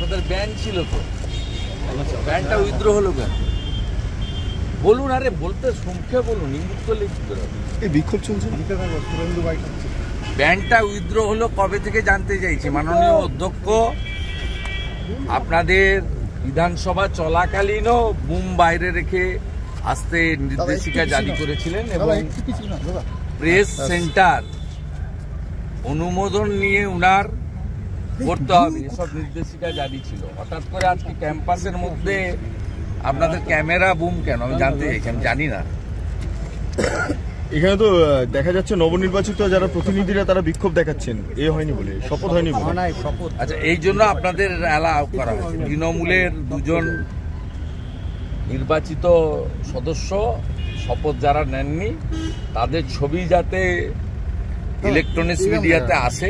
আপনাদের ব্যান ছিল তো, ব্যানটা উইথড্র হলো কেন বলুন? আরে বলতে সংখ্যা বলুন, ইঙ্গিত করলে কি করে? এই বিক্ষোভ চলছে, ব্যানটা উইথড্র হলো কবে থেকে জানতে চাইছি। মাননীয় অধ্যক্ষ আপনাদের বিধানসভা চলাকালীনও বুম বাইরে রেখে আসতে নির্দেশিকা জারি করেছিলেন এবং প্রেস সেন্টার অনুমোদন নিয়ে উনার করতে হবে এসব নির্দেশিকা জারি ছিল। হঠাৎ করে আজকে ক্যাম্পাসের মধ্যে আপনাদের ক্যামেরা বুম কেন আমি জানতে চাইছি, আমি জানি না। এখানে তো দেখা যাচ্ছে নবনির্বাচিত যারা প্রতিনিধিরা তারা বিক্ষোভ দেখাচ্ছেন, হয়নি বলে, শপথ হয়নি বলে। আচ্ছা, এই জন্য আপনাদের অ্যালাউ করা হয়েছে। তৃণমূলের দুজন নির্বাচিত সদস্য শপথ যারা নেননি তাদের ছবি যাতে ইলেকট্রনিক্স মিডিয়াতে আসে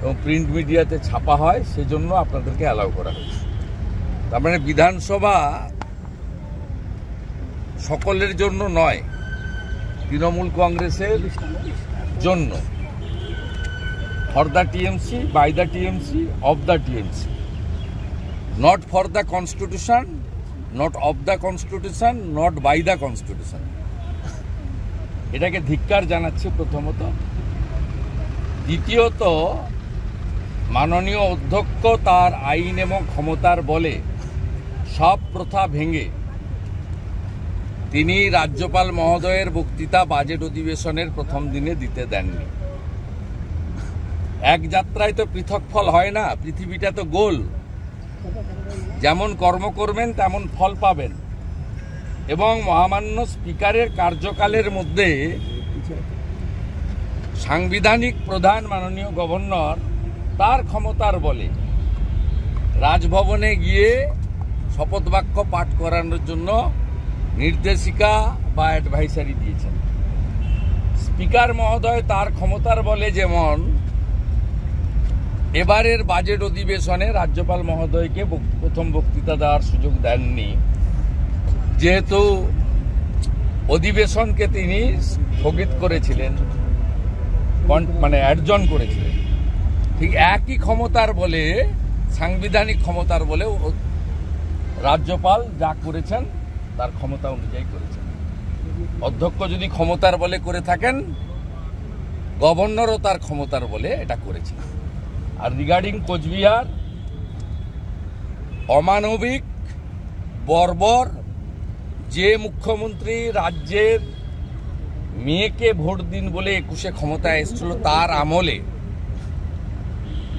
এবং প্রিন্ট মিডিয়াতে ছাপা হয়, সেজন্য আপনাদেরকে অ্যালাউ করা হয়েছে। তার মানে বিধানসভা সকলের জন্য নয়, তৃণমূল কংগ্রেসের জন্য। For the TMC, by the TMC, of the TMC, not for the constitution, not of the constitution, not by the constitution. এটাকে ধিক্কার জানাচ্ছি প্রথমত। দ্বিতীয়ত, মাননীয় অধ্যক্ষ তার আইন এবং ক্ষমতার বলে সব প্রথা ভেঙে তিনি রাজ্যপাল মহোদয়ের বক্তৃতা বাজেট অধিবেশনের প্রথম দিনে দিতে দেননি। এক যাত্রায় তো পৃথক ফল হয় না, পৃথিবীটা তো গোল। যেমন কর্ম করবেন তেমন ফল পাবেন। এবং মহামান্য স্পিকারের কার্যকালের মধ্যে সাংবিধানিক প্রধান মাননীয় গভর্নর তার ক্ষমতার বলে রাজভবনে গিয়ে শপথ বাক্য পাঠ করানোর জন্য নির্দেশিকা বা অ্যাডভাইসারি দিয়েছেন। স্পিকার মহোদয় তার ক্ষমতার বলে যেমন এবারের বাজেট অধিবেশনে রাজ্যপাল মহোদয়কে প্রথম বক্তৃতা দেওয়ার সুযোগ দেননি, যেহেতু অধিবেশনকে তিনি স্থগিত করেছিলেন, মানে অ্যাডজন করেছিলেন। ঠিক একই ক্ষমতার বলে, সাংবিধানিক ক্ষমতার বলে রাজ্যপাল যা করেছেন তার ক্ষমতা অনুযায়ী করেছেন। অধ্যক্ষ যদি ক্ষমতার বলে করে থাকেন, গভর্নরও তার ক্ষমতার বলে এটা করেছেন। আর রিগার্ডিং কোচবিহার, অমানবিক, বর্বর যে মুখ্যমন্ত্রী রাজ্যের মেয়েকে ভোট দিন বলে 21-এ ক্ষমতায় এসেছিল, তার আমলে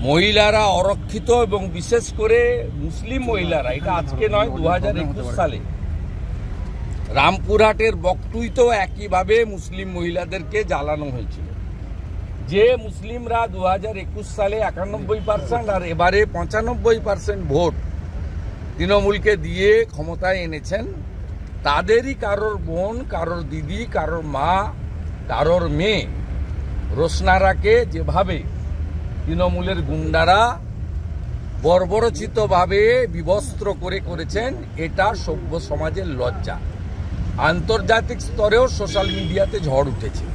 মহিলারা অরক্ষিত এবং বিশেষ করে মুসলিম মহিলারা, এটা আজকে নয়, 2021 সালে রামপুরহাটের বকটুইতেও একইভাবে মুসলিম মহিলাদেরকে জ্বালানো হয়েছিল। যে মুসলিমরা 2021 সালে 91% আর এবারে 95% ভোট তৃণমূলকে দিয়ে ক্ষমতায় এনেছেন, তাদেরই কারোর বোন, কারোর দিদি, কারোর মা, কারোর মেয়ে রোশনারাকে যেভাবে তৃণমূলের গুন্ডারা বর্বরচিতভাবে বিবস্ত্র করেছেন, এটা সভ্য সমাজের লজ্জা। আন্তর্জাতিক স্তরেও সোশ্যাল মিডিয়াতে ঝড় উঠেছে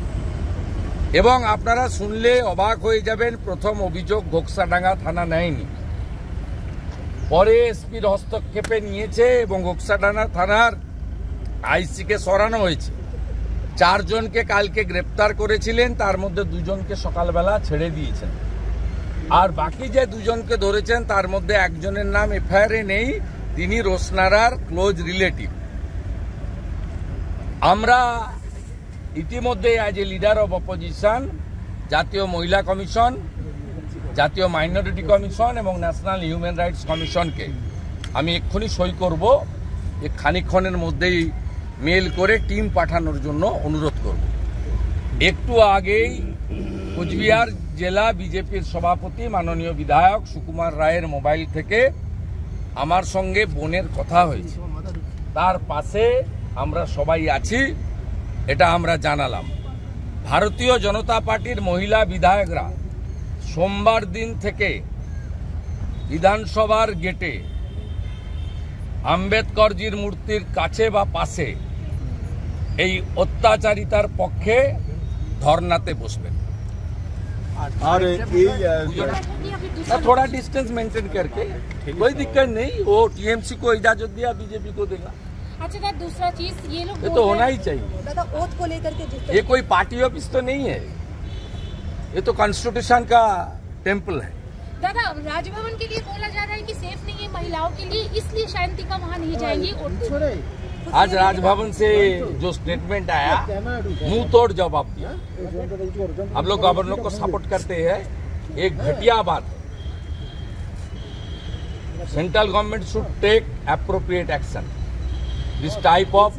এবং আপনারা শুনলে অবাক হয়ে যাবেন। প্রথম অভিযোগ ঘোকসাডাঙ্গা থানা নেয়নি, পরে এসপির হস্তক্ষেপে নিয়েছে এবং ঘোকসাডাঙ্গা থানার আইসিকে সরানো হয়েছে। 4 জনকে কালকে গ্রেপ্তার করেছিলেন, তার মধ্যে 2 জনকে সকালবেলা ছেড়ে দিয়েছেন। আর বাকি যে 2 জনকে ধরেছেন তার মধ্যে একজনের নাম এফআইআরে নেই, তিনি রোশনারার ক্লোজ রিলেটিভ। আমরা ইতিমধ্যে as a leader of opposition জাতীয় মহিলা কমিশন, জাতীয় মাইনরিটি কমিশন এবং ন্যাশনাল হিউম্যান রাইটস কমিশনকে আমি এক্ষুনি সই করব, খানিকক্ষণের মধ্যেই মেল করে টিম পাঠানোর জন্য অনুরোধ করব। একটু আগেই কোচবিহার জেলা বিজেপির সভাপতি মাননীয় বিধায়ক সুকুমার রায়ের মোবাইল থেকে আমার সঙ্গে বোনের কথা হয়েছে, তার পাশে আমরা সবাই আছি, এটা আমরা জানালাম। ভারতীয় জনতা পার্টির মহিলা বিধায়করা সোমবার দিন থেকে বিধানসভার গেটে আম্বেদকরজির মূর্তির কাছে বা পাশে এই অত্যাচারিতার পক্ষে ধর্নাতে বসবেন। আর এই थोड़ा डिस्टेंस मेंटेन करके कोई दिक्कत नहीं, वो टीएमसी को इजाजत दिया, बीजेपी को देगा। अच्छा दादा, दूसरा चीज ये लोग ये तो होना ही चाहिए। दादा ओथ को लेकर के जिस ये कोई पार्टी ऑफिस तो नहीं है, ये तो कॉन्स्टिट्यूशन का टेम्पल है। दादा, राजभवन के लिए बोला जा रहा है कि सेफ नहीं है महिलाओं के लिए, इसलिए शांतिका वहाँ नहीं जाएंगी। आज राजभवन से जो स्टेटमेंट आया, मुंह तोड़ जवाब दिया। हम लोग गवर्नर को सपोर्ट करते हैं, एक घटिया बात है। Central government should take appropriate action. This type of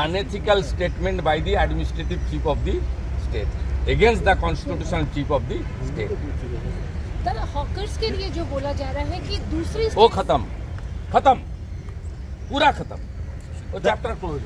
unethical statement by the administrative chief of the state against the constitutional chief of the state. दादा, हॉकर्स के लिए जो बोला जा रहा है कि दूसरी वो खत्म, पूरा खत्म, वो चैप्टर क्लोज।